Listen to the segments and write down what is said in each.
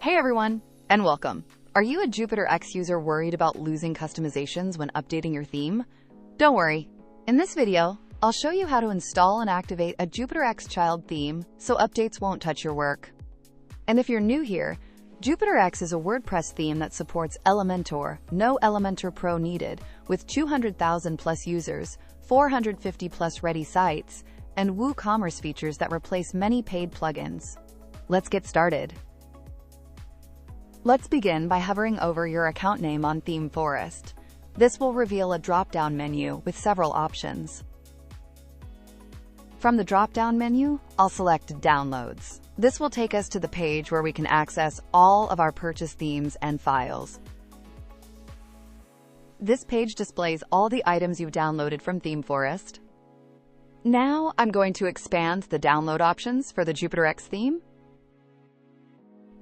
Hey everyone, and welcome. Are you a JupyterX user worried about losing customizations when updating your theme? Don't worry. In this video, I'll show you how to install and activate a JupyterX child theme so updates won't touch your work. And if you're new here, JupyterX is a WordPress theme that supports Elementor, no Elementor Pro needed, with 200,000 plus users, 450 plus ready sites, and WooCommerce features that replace many paid plugins. Let's get started. Let's begin by hovering over your account name on ThemeForest. This will reveal a drop-down menu with several options. From the drop-down menu, I'll select Downloads. This will take us to the page where we can access all of our purchased themes and files. This page displays all the items you've downloaded from ThemeForest. Now I'm going to expand the download options for the JupyterX theme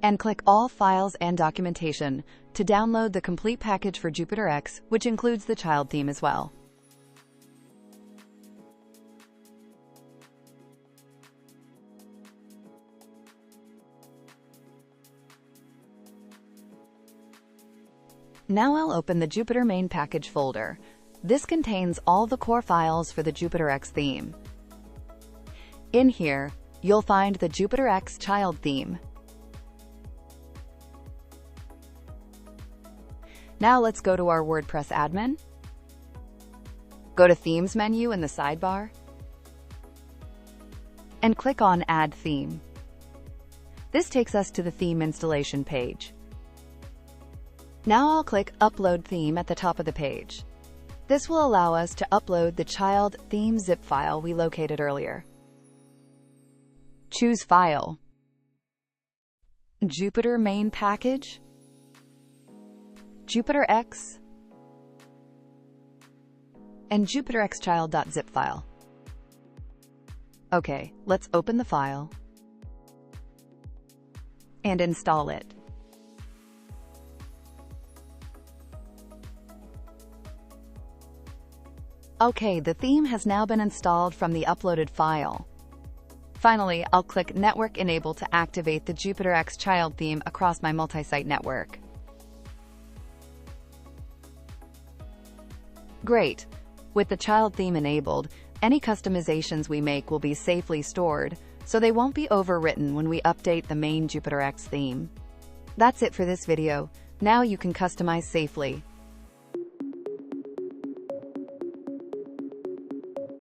and click All Files and Documentation to download the complete package for JupyterX, which includes the child theme as well. Now I'll open the Jupyter main package folder. This contains all the core files for the JupyterX theme. In here, you'll find the JupyterX child theme. Now let's go to our WordPress admin. Go to Themes menu in the sidebar and click on Add Theme. This takes us to the theme installation page. Now I'll click Upload Theme at the top of the page. This will allow us to upload the child theme zip file we located earlier. Choose File, Jupyter Main Package, JupyterX, and JupyterX child.zip file. Okay, let's open the file and install it. Okay, the theme has now been installed from the uploaded file. Finally, I'll click Network Enable to activate the JupyterX child theme across my multi-site network. Great! With the child theme enabled, any customizations we make will be safely stored, so they won't be overwritten when we update the main JupyterX theme. That's it for this video. Now you can customize safely.